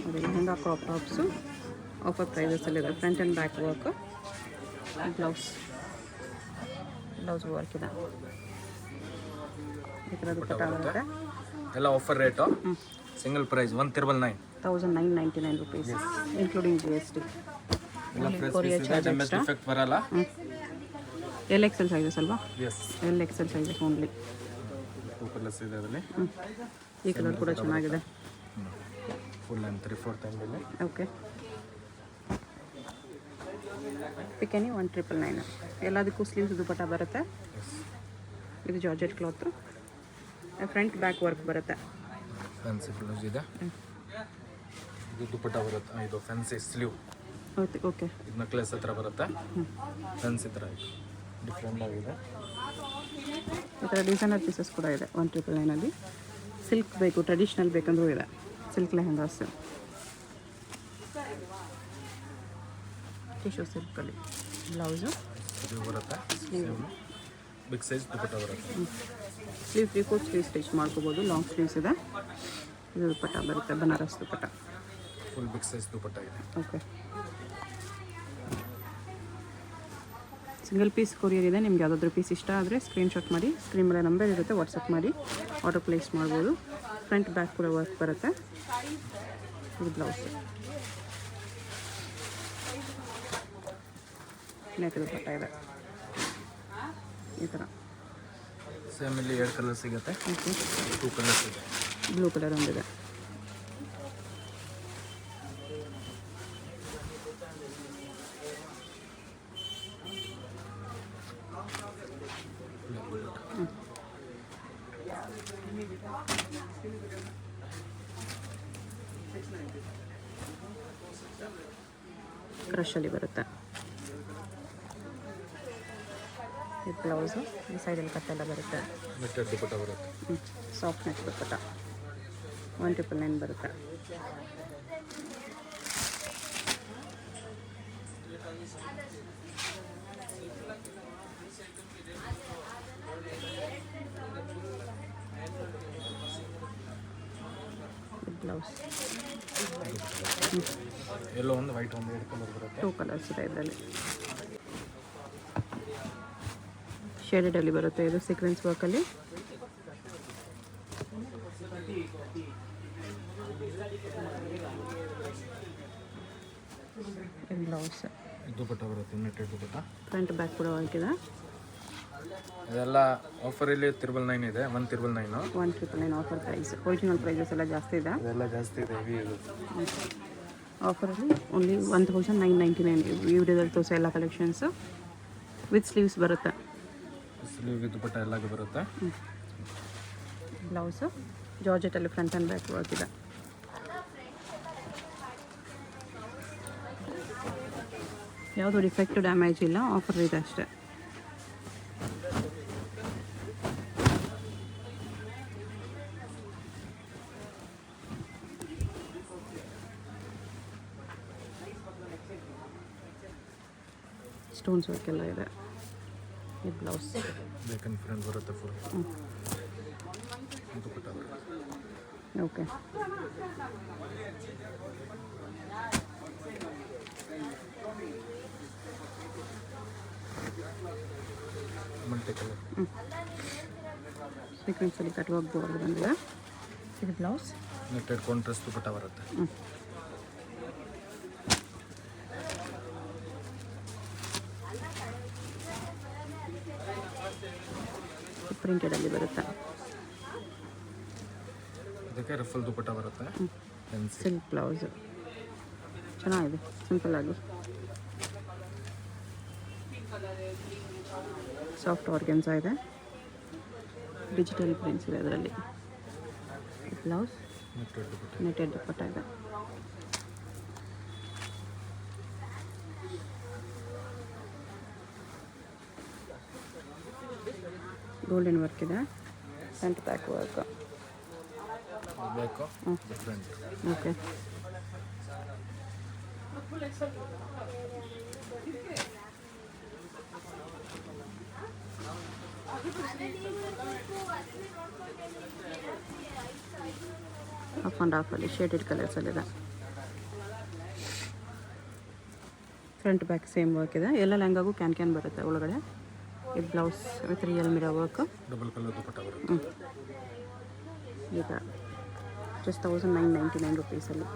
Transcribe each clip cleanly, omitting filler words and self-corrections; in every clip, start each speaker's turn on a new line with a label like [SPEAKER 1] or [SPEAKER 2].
[SPEAKER 1] ನೋಡಿ lehenga crop tops offer ಪ್ರೈಸಸಲ್ಲಿದೆ. Front and back work, blouse work ಇದೆ. ಈ ಥರ ದುಪ್ಪಟ್ಟ ಬರುತ್ತೆ.
[SPEAKER 2] ಎಲ್ಲ offer rate. Single price 1999.
[SPEAKER 1] 1999 rupees including GST. Courier charge extra.
[SPEAKER 2] ಬರಲ್ಲ.
[SPEAKER 1] LXL ಸೈಜಸ್ ಅಲ್ವಾ? LXL sizes only.
[SPEAKER 2] ಇದೆ ಅದರಲ್ಲಿ.
[SPEAKER 1] ಈ ಕಲರ್ ಕೂಡ ಚೆನ್ನಾಗಿದೆ.
[SPEAKER 2] ಫುಲ್ ಲೆಂತ್ 3/4 ಟೈಮಲ್ಲಿ.
[SPEAKER 1] ಓಕೆ. ಪಿಕೆನಿ 1999. ಎಲ್ಲದಕ್ಕೂ ಸ್ಲೀವ್ಸ್ ದುಪ್ಪಟ್ಟ ಬರುತ್ತೆ. ಇದು georgette cloth. Front back work ಬರುತ್ತೆ.
[SPEAKER 2] ಫ್ಯಾನ್ಸಿ ಬ್ಲೌಸ್ ಇದೆ. ಇದು ದುಪ್ಪಟ್ಟ ಬರುತ್ತೆ. ಇದು ಫ್ಯಾನ್ಸಿ ಸ್ಲೀವ್.
[SPEAKER 1] ಓಕೆ.
[SPEAKER 2] ಇದು ನೆಕ್ಲೆಸ್ ಹತ್ರ ಬರುತ್ತೆ. ಫ್ಯಾನ್ಸಿ ಥರ ಡಿಫ್ರೆಂಟ್ ಆಗಿದೆ.
[SPEAKER 1] ಈ ಥರ ಡಿಸೈನರ್ ಪೀಸಸ್ ಕೂಡ ಇದೆ 1999ಅಲ್ಲಿ. ಸಿಲ್ಕ್ ಬೇಕು, ಟ್ರೆಡಿಷ್ನಲ್ ಬೇಕಂದ್ರೂ ಇದೆ. ಸಿಲ್ಕ್ ಲೆಹಂಗಾಸ್, ಟಿಶ್ಯೂ ಸಿಲ್ಕಲ್ಲಿ ಬ್ಲೌಸು.
[SPEAKER 2] ಸ್ಲೀವ್ ಬರುತ್ತೆ. ಬಿಗ್ ಸೈಜ್ ದುಪ್ಪಟ್ಟ ಬರುತ್ತೆ.
[SPEAKER 1] ಸ್ಲೀವ್ 3/4 ಸ್ಲೀವ್ ಸ್ಟಿಚ್ ಮಾಡ್ಕೋಬೋದು. ಲಾಂಗ್ ಸ್ಲೀವ್ಸ್ ಇದೆ. ಇದು ದುಪ್ಪಟ್ಟ ಬರುತ್ತೆ, Banaras dupatta.
[SPEAKER 2] Full big size dupatta ಇದೆ.
[SPEAKER 1] ಓಕೆ. ಸಿಂಗಲ್ ಪೀಸ್ ಕೊರಿಯರ್ ಇದೆ. ನಿಮ್ಗೆ ಯಾವುದಾದ್ರೂ ಪೀಸ್ ಇಷ್ಟ ಆದರೆ ಸ್ಕ್ರೀನ್ಶಾಟ್ ಮಾಡಿ, ಸ್ಕ್ರೀನ್ ಮೇಲೆ ನಂಬರ್ ಇರುತ್ತೆ, ವಾಟ್ಸಪ್ ಮಾಡಿ ಆರ್ಡರ್ ಪ್ಲೇಸ್ ಮಾಡ್ಬೋದು. ಫ್ರಂಟ್ ಬ್ಯಾಕ್ ಕೂಡ ವರ್ಕ್ ಬರುತ್ತೆ. ಇದು ಬ್ಲೌಸ್, ನೆಟ್ ದುಪ್ಪಟ್ಟ ಇದೆ. ಈ ಥರ
[SPEAKER 2] ಸೇಮಲ್ಲಿ 2 ಕಲರ್ ಸಿಗುತ್ತೆ.
[SPEAKER 1] ಓಕೆ.
[SPEAKER 2] 2 ಕಲರ್ಸ್ ಇದೆ.
[SPEAKER 1] ಬ್ಲೂ ಕಲರ್ ಒಂದಿದೆ. ಕ್ರಶಲ್ಲಿ ಬರುತ್ತೆ. ಈ ಬ್ಲೌಸು ಈ ಸೈಡಲ್ಲಿ ಕಟ್ಟೆಲ್ಲ ಬರುತ್ತೆ.
[SPEAKER 2] ನೆಟ್ಟೆಡ್ ದುಪ್ಪಟ್ಟ ಬರುತ್ತೆ.
[SPEAKER 1] ಸಾಫ್ಟ್ ನೆಟ್ ದುಪ್ಪಟ್ಟ 1999 ಬರುತ್ತೆ. ಬ್ಲೌಸ್
[SPEAKER 2] ಎಲ್ಲೋ ಒಂದು ವೈಟ್ ಒಂದು 2 ಕಲರ್ ಬರುತ್ತೆ.
[SPEAKER 1] 2 ಕಲರ್ಸ್ ಇದೆ ಇದರಲ್ಲಿ. ಶೇಡೆಡಲ್ಲಿ ಬರುತ್ತೆ. ಇದು ಸೀಕ್ವೆನ್ಸ್ ವರ್ಕಲ್ಲಿ. ಬ್ಲೌಸ್
[SPEAKER 2] ದುಪ್ಪಟ್ಟ ಬರುತ್ತೆ. ನೆಟ್ಟೆಡ್ ದುಪ್ಪಟ್ಟ.
[SPEAKER 1] ಫ್ರಂಟ್ ಬ್ಯಾಕ್ ಕೂಡ ವರ್ಕ್ ಇದೆ.
[SPEAKER 2] ಇದೆಲ್ಲ ಆಫರಲ್ಲಿ 999 ಇದೆ. 1999.
[SPEAKER 1] 1999 ಆಫರ್ ಪ್ರೈಸ್. ಒರಿಜಿನಲ್ ಪ್ರೈಸಸ್ ಎಲ್ಲ ಜಾಸ್ತಿ ಇದೆ.
[SPEAKER 2] ಇದೆಲ್ಲ ಜಾಸ್ತಿ ಇದೆ. ಹೆವಿ ಇದು
[SPEAKER 1] ಆಫರಲ್ಲಿ ಓನ್ಲಿ 1999. ಈ ವಿಡಿಯೋದಲ್ಲಿ ತೋರಿಸೋ ಎಲ್ಲ ಕಲೆಕ್ಷನ್ಸು ವಿತ್ ಸ್ಲೀವ್ಸ್ ಬರುತ್ತೆ.
[SPEAKER 2] ಸ್ಲೀವ್ ದುಪ್ಪಟ್ಟ ಎಲ್ಲ ಬರುತ್ತೆ.
[SPEAKER 1] ಬ್ಲೌಸು ಜಾರ್ಜೆಟಲ್ಲಿ ಫ್ರಂಟ್ ಆ್ಯಂಡ್ ಬ್ಯಾಕ್ ವರ್ಕ್ ಇದೆ. ಯಾವುದು ಡಿಫೆಕ್ಟ್ ಡ್ಯಾಮೇಜ್ ಇಲ್ಲ. ಆಫರ್ ಇದೆ ಅಷ್ಟೇ. ಸ್ಟೋನ್ಸ್ ವರ್ಕ್ ಎಲ್ಲ ಇದೆ. ಈ ಬ್ಲೌಸ್
[SPEAKER 2] ಬೇಕನ್ ಫ್ರಂಟ್ ಬರುತ್ತೆ. ಫುಲ್ ದುಪ್ಪಟ್ಟ ಬರುತ್ತೆ.
[SPEAKER 1] ಓಕೆ.
[SPEAKER 2] Multi colour.
[SPEAKER 1] ಸೀಕ್ವೆನ್ಸಲ್ಲಿ ಕಟ್ ವರ್ಕ್ ಬೋರ್ಡ್ ಬಂದಿದೆ. ಇದು ಬ್ಲೌಸ್
[SPEAKER 2] ನೆಟ್ಟೆಡ್ ಕಾಂಟ್ರಾಸ್ಟ್ ದುಪ್ಪಟ್ಟ ಬರುತ್ತೆ.
[SPEAKER 1] ಪ್ರಿಂಟೆಡಲ್ಲಿ ಬರುತ್ತೆ.
[SPEAKER 2] ಇದಕ್ಕೆ ರಫಲ್ ದುಪ್ಪಟ್ಟ ಬರುತ್ತೆ.
[SPEAKER 1] ಸಿಲ್ಕ್ ಬ್ಲೌಸು ಚೆನ್ನಾಗಿದೆ, ಸಿಂಪಲ್ ಆಗಿ. ಸಾಫ್ಟ್ ಆರ್ಗೆನ್ಸಾ ಇದೆ. ಡಿಜಿಟಲ್ ಪ್ರಿಂಟ್ಸ್ ಇದೆ ಅದರಲ್ಲಿ. ಬ್ಲೌಸ್ ನೆಟೆಡ್ ದುಪ್ಪಟ್ಟ ಇದೆ. ಗೋಲ್ಡನ್ ವರ್ಕ್ ಇದೆ. Front back work. Okay. Half and ಹಾಫಲ್ಲಿ ಶೇಡೆಡ್ ಕಲರ್ಸಲ್ಲಿದೆ. ಫ್ರಂಟ್ ಬ್ಯಾಕ್ ಸೇಮ್ ವರ್ಕ್ ಇದೆ. ಎಲ್ಲ ಲೆಹಂಗಾಗೂ ಕ್ಯಾನ್ ಬರುತ್ತೆ ಒಳಗಡೆ. ಇದು blouse with real mirror work.
[SPEAKER 2] Double colour dupatta ಬರುತ್ತೆ.
[SPEAKER 1] ಈ ಥರ ಜಸ್ಟ್ 1999 ರುಪೀಸಲ್ಲಿ.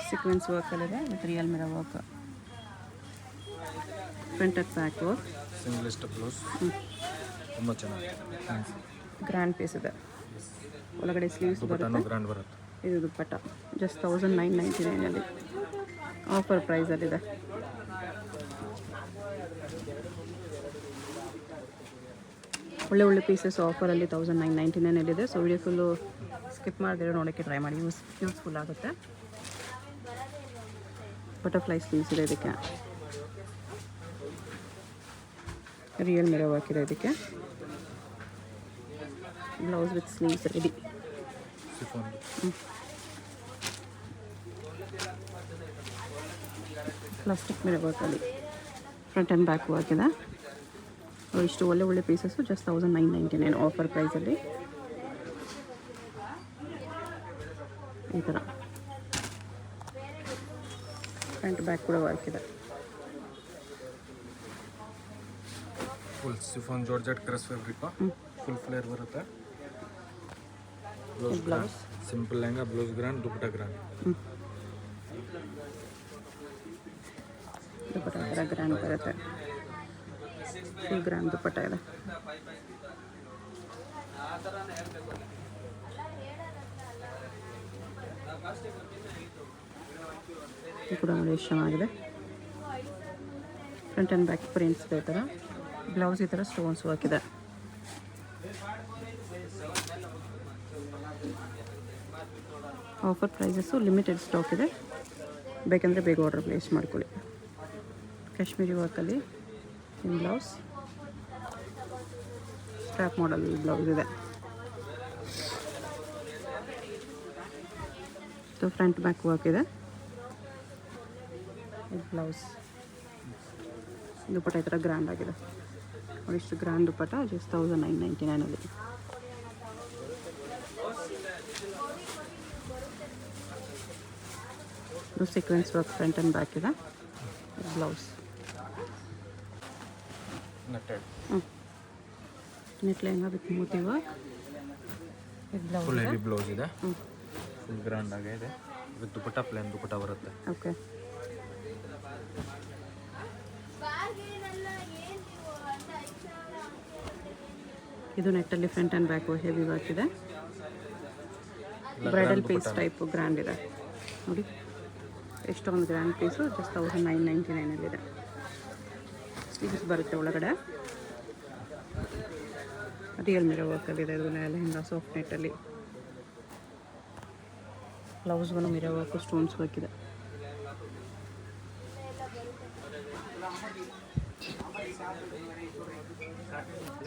[SPEAKER 1] ಸೀಕ್ವೆನ್ಸ್ ವರ್ಕಲ್ಲಿದೆ with real mirror work. Front at back work.
[SPEAKER 2] Single step blouse. ತುಂಬ ಚೆನ್ನಾಗಿದೆ.
[SPEAKER 1] ಗ್ರ್ಯಾಂಡ್ ಪೀಸ್ ಇದೆ. ಒಳಗಡೆ ಸ್ಲೀವ್ಸ್ ಬರುತ್ತೆ.
[SPEAKER 2] ಗ್ರ್ಯಾಂಡ್ ಬರುತ್ತೆ.
[SPEAKER 1] ಇದು ದುಪ್ಪಟ್ಟ ಜಸ್ಟ್ 1999ಅಲ್ಲಿ ಆಫರ್ ಪ್ರೈಸಲ್ಲಿದೆ. ಒಳ್ಳೆ ಪೀಸಸ್ ಆಫರಲ್ಲಿ 1999ಅಲ್ಲಿದೆ. ಸೊ ವಿಡಿಯೋ ಫುಲ್ಲು ಸ್ಕಿಪ್ ಮಾಡಿದ್ರೆ ನೋಡೋಕ್ಕೆ ಟ್ರೈ ಮಾಡಿ, ಯೂಸ್ಫುಲ್ ಆಗುತ್ತೆ. ಬಟರ್ಫ್ಲೈ ಸ್ಲೀವ್ಸ್ ಇದೆ ಇದಕ್ಕೆ. ರಿಯಲ್ ಮಿರರ್ ವರ್ಕ್ ಇದೆ ಇದಕ್ಕೆ. Blouse with sleeves ready. Plastic mirror ವರ್ಕಲ್ಲಿ ಫ್ರಂಟ್ ಆ್ಯಂಡ್ ಬ್ಯಾಕ್ ವರ್ಕ್ ಇದೆ. ಇಷ್ಟು ಒಳ್ಳೆ ಪೀಸಸ್ಸು ಜಸ್ಟ್ 1999 ಆಫರ್ ಪ್ರೈಸಲ್ಲಿ. ಈ ಥರ ಫ್ರಂಟ್ ಬ್ಯಾಕ್ ಕೂಡ ವರ್ಕ್ ಇದೆ.
[SPEAKER 2] Full chiffon georgette crush fabric. Full flare ಬರುತ್ತೆ.
[SPEAKER 1] Blouse
[SPEAKER 2] simple lehenga, blouse grand, dupatta grand.
[SPEAKER 1] Dupatta ಥರ ಗ್ರ್ಯಾಂಡ್ ಬರುತ್ತೆ. ಫುಲ್ ಗ್ರ್ಯಾಂಡ್ ದುಪಟ್ಟ ಇದೆ. ಇದು ಕೂಡ ನೋಡಿ ಎಷ್ಟು ಚೆನ್ನಾಗಿದೆ. ಫ್ರಂಟ್ ಆ್ಯಂಡ್ ಬ್ಯಾಕ್ ಪ್ರಿಂಟ್ಸ್ ಇದೆ. ಈ ಥರ ಬ್ಲೌಸ್ ಈ ಥರ ಸ್ಟೋನ್ಸ್ ವರ್ಕ್ ಇದೆ. ಆಫರ್ ಪ್ರೈಸಸ್ಸು ಲಿಮಿಟೆಡ್ ಸ್ಟಾಕ್ ಇದೆ. ಬೇಕಂದರೆ ಬೇಗ ಆರ್ಡರ್ ಪ್ಲೇಸ್ ಮಾಡ್ಕೊಳ್ಳಿ. ಕಾಶ್ಮೀರಿ ವರ್ಕಲ್ಲಿ ಬ್ಲೌಸ್, ಸ್ಟ್ರಾಪ್ ಮಾಡಲ್ ಬ್ಲೌಸ್ ಇದೆ. ಸೊ ಫ್ರಂಟ್ ಬ್ಯಾಕ್ ವರ್ಕ್ ಇದೆ. ಇದು ಬ್ಲೌಸ್. ದುಪಟ್ಟ ಈ ಥರ ಗ್ರ್ಯಾಂಡ್ ಆಗಿದೆ. ಇಷ್ಟು ಗ್ರ್ಯಾಂಡ್ ದುಪಟ್ಟ ಜಸ್ಟ್ 1999ಅಲ್ಲಿ. ಇದು sequence work front and back ಇದೆ. Blouse net lehenga with moti work. ಇದು
[SPEAKER 2] ಫುಲ್ ಹೆವಿ ಬ್ಲೌಸ್ ಇದೆ. ಫುಲ್ ಗ್ರ್ಯಾಂಡ್ ಆಗಿದೆ. ವಿತ್ ದುಪಟ್ಟ ಪ್ಲೇನ್ ದುಪಟ್ಟ ಬರುತ್ತೆ.
[SPEAKER 1] ಓಕೆ. ಇದು ನೆಟ್ಟಲ್ಲಿ front and back heavy work ಇದೆ. ಬ್ರೈಡಲ್ ಪೀಸ್ ಟೈಪ್ ಗ್ರ್ಯಾಂಡ್ ಇದೆ ನೋಡಿ. ಎಷ್ಟೊಂದು ಗ್ರ್ಯಾಂಡ್ ಪೀಸು ಜಸ್ಟ್ 1999ಅಲ್ಲಿದೆ. ಸ್ಲೀವ್ಸ್ ಬರುತ್ತೆ ಒಳಗಡೆ. ರಿಯಲ್ ಮಿರರ್ ವರ್ಕಲ್ಲಿದೆ. ಇದು ಲೆಹಂಗಾ ಸಾಫ್ಟ್ ನೆಟ್ಟಲ್ಲಿ. ಬ್ಲೌಸ್ಗೂ ಮಿರರ್ ವರ್ಕು ಸ್ಟೋನ್ಸ್ ವರ್ಕ್ ಇದೆ.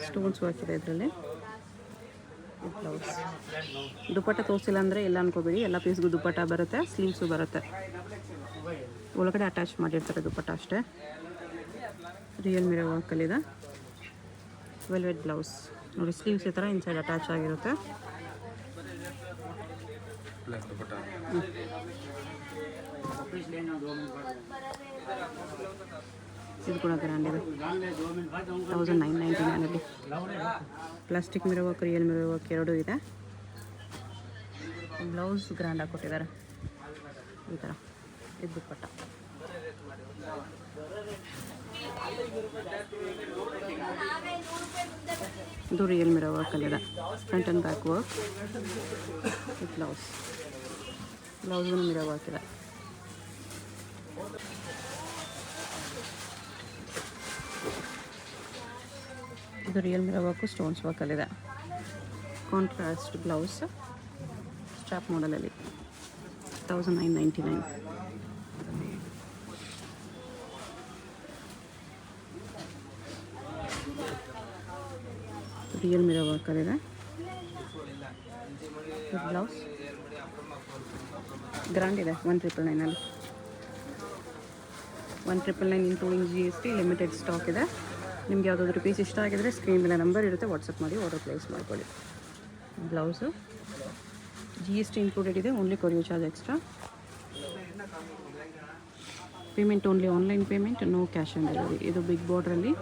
[SPEAKER 1] ಸ್ಟೋನ್ಸ್ ವರ್ಕ್ ಇದೆ ಇದರಲ್ಲಿ. ಬ್ಲೌಸ್ ದುಪಟ್ಟ ತೋರಿಸಿಲ್ಲ ಅಂದರೆ ಎಲ್ಲ ಅನ್ಕೋಬೇಡಿ, ಎಲ್ಲ ಪೀಸ್ಗೂ ದುಪಟ್ಟ ಬರುತ್ತೆ, ಸ್ಲೀವ್ಸು ಬರುತ್ತೆ. ಒಳಗಡೆ ಅಟ್ಯಾಚ್ ಮಾಡಿರ್ತಾರೆ ದುಪಟ್ಟ ಅಷ್ಟೇ. ರಿಯಲ್ ಮಿರರ್ ವರ್ಕಲ್ಲಿದೆ. ವೆಲ್ವೆಟ್ ಬ್ಲೌಸ್ ನೋಡಿ. ಸ್ಲೀವ್ಸ್ ಈ ಥರ ಇನ್ಸೈಡ್ ಅಟ್ಯಾಚ್ ಆಗಿರುತ್ತೆ. ಇದು ಕೂಡ ಗ್ರ್ಯಾಂಡ್ ಇದೆ. 1999ಅಲ್ಲಿ. Plastic mirror work, real mirror work ಎರಡೂ ಇದೆ. ಬ್ಲೌಸ್ ಗ್ರ್ಯಾಂಡ್ ಆಗಿ ಕೊಟ್ಟಿದ್ದಾರೆ ಈ ಥರ. ಇದು ದುಪ್ಪಟ್ಟ. ಇದು ರಿಯಲ್ ಮಿರರ್ ವರ್ಕಲ್ಲಿದೆ. Front and back work. ಇದು ಬ್ಲೌಸ್. ಬ್ಲೌಸ್ಗೂ ಮಿರರ್ ವರ್ಕ್ ಇದೆ. ಇದು ರಿಯಲ್ ಮಿರರ್ ವರ್ಕು ಸ್ಟೋನ್ಸ್ ವರ್ಕಲ್ಲಿದೆ. ಕಾಂಟ್ರಾಸ್ಟ್ ಬ್ಲೌಸ್ ಸ್ಟ್ರಾಪ್ ಮಾಡಲಲ್ಲಿ 1999. ರಿಯಲ್ ಮಿರರ್ ವರ್ಕಲ್ಲಿದೆ. ಬ್ಲೌಸ್ ಗ್ರ್ಯಾಂಡ್ ಇದೆ. 1999ಅಲ್ಲಿ. 1999 ಇನ್ಕ್ಲೂಡಿಂಗ್ GST ಲಿಮಿಟೆಡ್ ಸ್ಟಾಕ್ ಇದೆ. ನಿಮ್ಗೆ ಯಾವುದಾದ್ರೂ ಪೀಸ್ ಇಷ್ಟ ಆಗಿದ್ರೆ ಸ್ಕ್ರೀನ್ ಮೇಲೆ ನಂಬರ್ ಇರುತ್ತೆ, ವಾಟ್ಸಪ್ ಮಾಡಿ ಆರ್ಡರ್ ಪ್ಲೇಸ್ ಮಾಡ್ಕೊಳ್ಳಿ. ಬ್ಲೌಸು GST ಇನ್ಕ್ಲೂಡೆಡ್ ಇದೆ, only courier charge extra. Payment only online payment, no cash on delivery. ಇದು ಬಿಗ್ ಬಾರ್ಡ್ರಲ್ಲಿ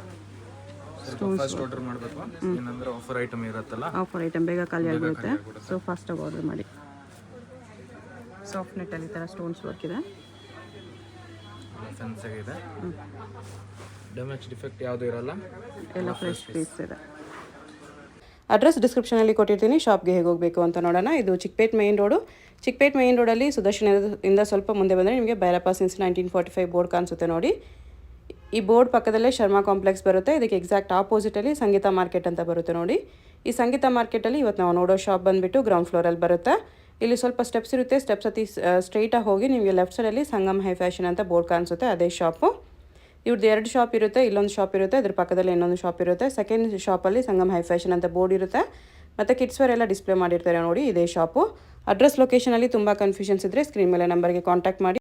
[SPEAKER 2] ಫಸ್ಟ್ ಆರ್ಡರ್ ಮಾಡಬೇಕು, ಏನಂದ್ರೆ ಆಫರ್ ಐಟಮ್ ಇರುತ್ತಲ್ಲ,
[SPEAKER 1] ಆಫರ್ ಐಟಮ್ ಬೇಗ ಖಾಲಿ ಆಗಿಬಿಡುತ್ತೆ. ಸೊ ಫಾಸ್ಟಾಗಿ ಆರ್ಡರ್ ಮಾಡಿ. ಸಾಫ್ಟ್ ನೆಟ್ಟಲ್ಲಿ ಈ ಥರ ಸ್ಟೋನ್ಸ್ ವರ್ಕ್ ಇದೆ,
[SPEAKER 2] ಫ್ಯಾನ್ಸಿ ಇದೆ, ಡ್ಯಾಮೇಜ್ ಡಿಫೆಕ್ಟ್ ಯಾವುದೂ ಇರಲ್ಲ,
[SPEAKER 1] ಎಲ್ಲ ಫ್ರೆಶ್ ಪೀಸ್ ಇದೆ. ಅಡ್ರೆಸ್ ಡಿಸ್ಕ್ರಿಪ್ಷನಲ್ಲಿ ಕೊಟ್ಟಿರ್ತೀನಿ, ಶಾಪ್ಗೆ ಹೇಗೆ ಹೋಗಬೇಕು ಅಂತ ನೋಡೋಣ. ಇದು Chickpet main road. Chickpet main ರೋಡಲ್ಲಿ ಸುದರ್ಶನದಿಂದ ಸ್ವಲ್ಪ ಮುಂದೆ ಬಂದರೆ ನಿಮಗೆ ಭೈರಪ್ಪ ಸಿನ್ಸ್ 1945 ಬೋರ್ಡ್ ಕಾಣಿಸುತ್ತೆ ನೋಡಿ. ಈ ಬೋರ್ಡ್ ಪಕ್ಕದಲ್ಲೇ ಶರ್ಮಾ ಕಾಂಪ್ಲೆಕ್ಸ್ ಬರುತ್ತೆ. ಇದಕ್ಕೆ ಎಕ್ಸಾಕ್ಟ್ ಆಪೋಸಿಟಲ್ಲಿ ಸಂಗೀತ ಮಾರ್ಕೆಟ್ ಅಂತ ಬರುತ್ತೆ ನೋಡಿ. ಈ ಸಂಗೀತ ಮಾರ್ಕೆಟಲ್ಲಿ ಇವತ್ತು ನಾವು ನೋಡೋ ಶಾಪ್ ಬಂದುಬಿಟ್ಟು ಗ್ರೌಂಡ್ ಫ್ಲೋರಲ್ಲಿ ಬರುತ್ತೆ. ಇಲ್ಲಿ ಸ್ವಲ್ಪ ಸ್ಟೆಪ್ಸ್ ಇರುತ್ತೆ, ಸ್ಟೆಪ್ಸ್ ಹತ್ತಿ ಸ್ಟ್ರೈಟಾಗಿ ಹೋಗಿ ನಿಮಗೆ ಲೆಫ್ಟ್ ಸೈಡಲ್ಲಿ ಸಂಗಮ್ ಹೈ ಫ್ಯಾಷನ್ ಅಂತ ಬೋರ್ಡ್ ಕಾಣಿಸುತ್ತೆ, ಅದೇ ಶಾಪು. ಇವ್ರದ್ದು 2 ಶಾಪ್ ಇರುತ್ತೆ, ಇಲ್ಲೊಂದು ಶಾಪ್ ಇರುತ್ತೆ, ಅದ್ರ ಪಕ್ಕದಲ್ಲಿ ಇನ್ನೊಂದು ಶಾಪ್ ಇರುತ್ತೆ. ಸೆಕೆಂಡ್ ಶಾಪಲ್ಲಿ ಸಂಗಮ್ ಹೈ ಫ್ಯಾಷನ್ ಅಂತ ಬೋರ್ಡ್ ಇರುತ್ತೆ, ಮತ್ತು ಕಿಡ್ಸ್ ವೇರ್ ಎಲ್ಲ ಡಿಸ್ಪ್ಲೇ ಮಾಡಿರ್ತಾರೆ ನೋಡಿ, ಇದೇ ಶಾಪು. ಅಡ್ರೆಸ್ ಲೊಕೇಶನಲ್ಲಿ ತುಂಬ ಕನ್ಫ್ಯೂಷನ್ಸ್ ಇದ್ದರೆ ಸ್ಕ್ರೀನ್ ಮೇಲೆ ನಂಬರ್ಗೆ ಕಾಂಟ್ಯಾಕ್ಟ್ ಮಾಡಿ.